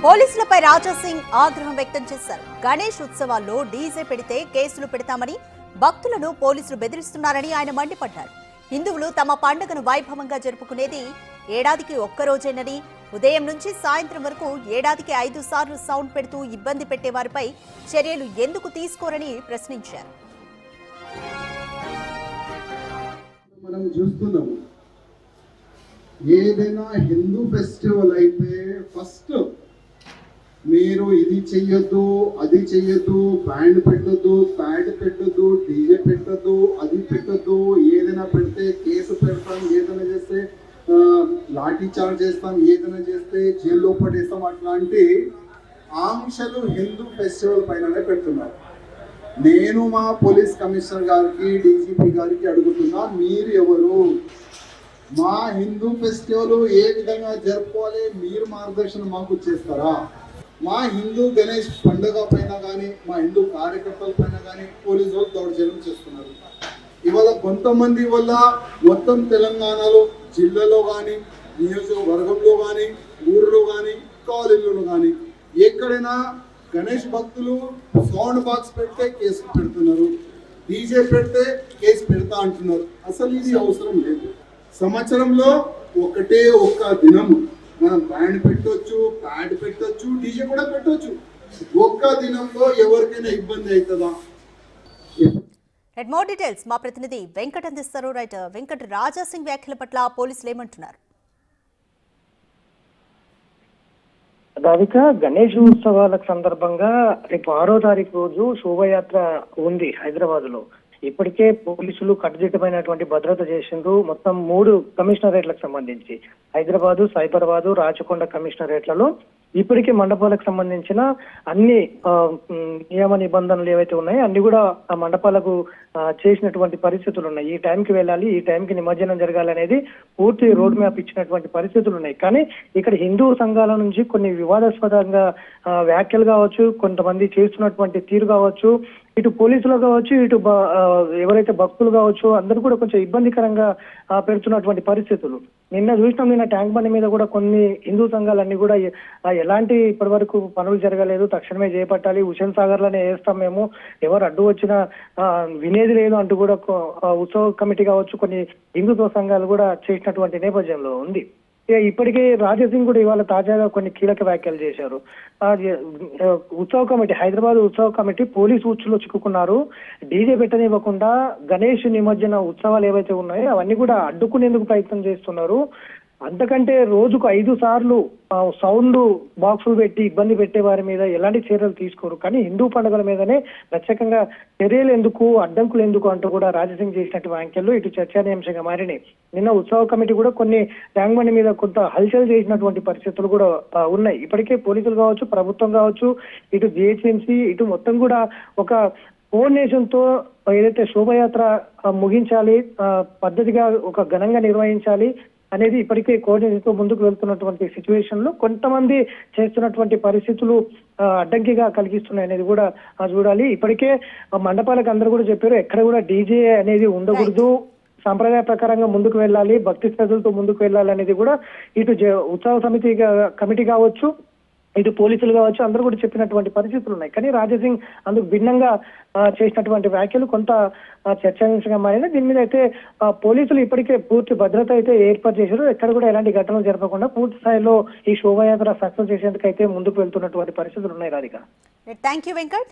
పోలీసులపై రాజా సింగ్ ఆగ్రహం వ్యక్తం చేశారు. గణేష్ ఉత్సవాల్లో డీజే పెడితే కేసులు పెడతామని, భక్తులను పోలీసులు బెదిరిస్తున్నారని ఆయన మండిపడ్డారు. హిందువులు తమ పండుగను వైభవంగా జరుపుకునేది ఏడాదికి ఒక్కరోజేనని, ఉదయం నుంచి సాయంత్రం వరకు ఏడాదికి 5 సార్లు సౌండ్ పెడుతూ ఇబ్బంది పెట్టే వారిపై చర్యలు ఎందుకు తీసుకోరని ప్రశ్నించారు. మనం చూస్తున్నాము, ఏదైనా హిందూ ఫెస్టివల్ అయితే ఫస్ట్ మీరు ఇది చెయ్యొద్దు, అది చెయ్యొద్దు, బ్యాండ్ పెట్టొద్దు, ప్యాడ్ పెట్టొద్దు, డీజే పెట్టొద్దు, అది పెట్టొద్దు, ఏదైనా పెడితే కేసు పెడతాం, ఏదైనా చేస్తే లాఠీ చార్జ్ చేస్తాం, ఏదైనా చేస్తే జైల్లో పడేస్తాం, అట్లాంటి ఆంక్షలు హిందూ ఫెస్టివల్ పైననే పెడుతున్నారు. నేను మా పోలీస్ కమిషనర్ గారికి, డీజీపీ గారికి అడుగుతున్నా, మీరు ఎవరు? మా హిందూ ఫెస్టివల్ ఏ విధంగా జరుపుకోవాలి మీరు మార్గదర్శనం మాకు చేస్తారా? మా హిందూ గణేష్ పండుగ పైన కానీ, మా హిందూ కార్యకర్తల పైన కానీ పోలీసు వాళ్ళు దౌర్జన్యం చేస్తున్నారు. ఇవాళ కొంతమంది వల్ల మొత్తం తెలంగాణలో జిల్లాలో కానీ, నియోజకవర్గంలో కానీ, ఊరిలో కానీ, కాలేజీలో కానీ ఎక్కడైనా గణేష్ భక్తులు సౌండ్ బాక్స్ పెడితే కేసు పెడుతున్నారు, డీజే పెడితే కేసు పెడతా అంటున్నారు. అసలు ఇది అవసరం లేదు. సంవత్సరంలో ఒకటే ఒక్క దినం మనం బ్యాండ్ పెట్టొచ్చు, ప్యాడ్ పెట్టొచ్చు, డీజే కూడా పెట్టొచ్చు. ఒక్క దినంలో ఎవరికైనా ఇబ్బంది అవుతుందా? మోర్ డీటెయిల్స్ మా ప్రతినిధి వెంకట్ అందిస్తారు. వెంకట్, రాజా సింగ్ వ్యాఖ్యల పట్ల పోలీసులు ఏమంటున్నారు? రాధిక, గణేష్ ఉత్సవాల సందర్భంగా రేపు 6వ తారీఖు రోజు శోభయాత్ర ఉంది హైదరాబాద్ లో. ఇప్పటికే పోలీసులు కట్టుదిట్టమైనటువంటి భద్రత చేసిండ్రు. మొత్తం 3 కమిషనరేట్లకు సంబంధించి హైదరాబాదు, సైబరాబాదు, రాచకొండ కమిషనరేట్లలో ఇప్పటికే మండపాలకు సంబంధించిన అన్ని నియమ నిబంధనలు ఏవైతే ఉన్నాయో అన్ని కూడా ఆ మండపాలకు చేసినటువంటి పరిస్థితులు ఉన్నాయి. ఈ టైంకి వెళ్ళాలి, ఈ టైంకి నిమజ్జనం జరగాలి అనేది పూర్తి రోడ్ మ్యాప్ ఇచ్చినటువంటి పరిస్థితులు ఉన్నాయి. కానీ ఇక్కడ హిందూ సంఘాల నుంచి కొన్ని వివాదాస్పదంగా వ్యాఖ్యలు కావచ్చు, కొంతమంది చేస్తున్నటువంటి తీరు కావచ్చు, ఇటు పోలీసులు కావచ్చు, ఇటు ఎవరైతే భక్తులు కావచ్చు, అందరూ కూడా కొంచెం ఇబ్బందికరంగా పెడుతున్నటువంటి పరిస్థితులు. నిన్న ట్యాంక్ బండి మీద కూడా కొన్ని హిందూ సంఘాలన్నీ కూడా ఎలాంటి ఇప్పటి వరకు పనులు జరగలేదు, తక్షణమే చేపట్టాలి, హుసేన్ సాగర్ లోనే వేస్తాం, మేము ఎవరు అడ్డు వచ్చినా వినేది లేదు అంటూ కూడా ఉత్సవ కమిటీ కావచ్చు, కొన్ని హిందుత్వ సంఘాలు కూడా చేసినటువంటి నేపథ్యంలో ఉంది. ఇప్పటికే రాజా సింగ్ కూడా ఇవాళ తాజాగా కొన్ని కీలక వ్యాఖ్యలు చేశారు. ఉత్సవ కమిటీ, హైదరాబాద్ ఉత్సవ కమిటీ పోలీసు ఉచ్చులో చిక్కుకున్నారు. డీజే పెట్టనివ్వకుండా గణేష్ నిమజ్జన ఉత్సవాలు ఏవైతే ఉన్నాయో అవన్నీ కూడా అడ్డుకునేందుకు ప్రయత్నం చేస్తున్నారు. అంతకంటే రోజుకు 5 సార్లు సౌండ్ బాక్సులు పెట్టి ఇబ్బంది పెట్టే వారి మీద ఎలాంటి చర్యలు తీసుకోరు. కానీ హిందూ పండుగల మీదనే ప్రత్యేకంగా చర్యలు ఎందుకు, అడ్డంకులు ఎందుకు అంటూ కూడా రాజసింగ్ చేసినట్టు వ్యాఖ్యలు ఇటు చర్చానీయాంశంగా మారినాయి. నిన్న ఉత్సవ కమిటీ కూడా కొన్ని ట్యాంక్ బండి మీద కొంత హల్చల్ చేసినటువంటి పరిస్థితులు కూడా ఉన్నాయి. ఇప్పటికే పోలీసులు కావచ్చు, ప్రభుత్వం కావచ్చు, ఇటు జిహెచ్ఎంసీ, ఇటు మొత్తం కూడా ఒక కోఆర్డినేషన్ తో ఏదైతే శోభయాత్ర ముగించాలి, పద్ధతిగా ఒక ఘనంగా నిర్వహించాలి అనేది ఇప్పటికే కోఆర్డినేషన్తో ముందుకు వెళ్తున్నటువంటి సిచ్యువేషన్ లో కొంతమంది చేస్తున్నటువంటి పరిస్థితులు అడ్డంకిగా కలిగిస్తున్నాయి అనేది కూడా చూడాలి. ఇప్పటికే మండపాలకు అందరూ కూడా చెప్పారు, ఎక్కడ కూడా డీజే అనేది ఉండకూడదు, సంప్రదాయ ప్రకారంగా ముందుకు వెళ్ళాలి, భక్తి శ్రద్ధలతో ముందుకు వెళ్ళాలి అనేది కూడా ఇటు ఉత్సవ సమితి కమిటీ కావచ్చు, ఇటు పోలీసులు కావచ్చు, అందరూ కూడా చెప్పినటువంటి పరిస్థితులు ఉన్నాయి. కానీ రాజా సింగ్ అందుకు భిన్నంగా చేసినటువంటి వ్యాఖ్యలు కొంత చర్చాంశంగా మారిన. దీని మీద అయితే పోలీసులు ఇప్పటికే పూర్తి భద్రత అయితే ఏర్పాటు చేశారు. ఎక్కడ కూడా ఎలాంటి ఘటనలు జరపకుండా పూర్తి స్థాయిలో ఈ శోభాయాత్ర సక్సెస్ చేసేందుకు అయితే ముందుకు వెళ్తున్నటువంటి పరిస్థితులు ఉన్నాయి. Radhika, thank you Venkat.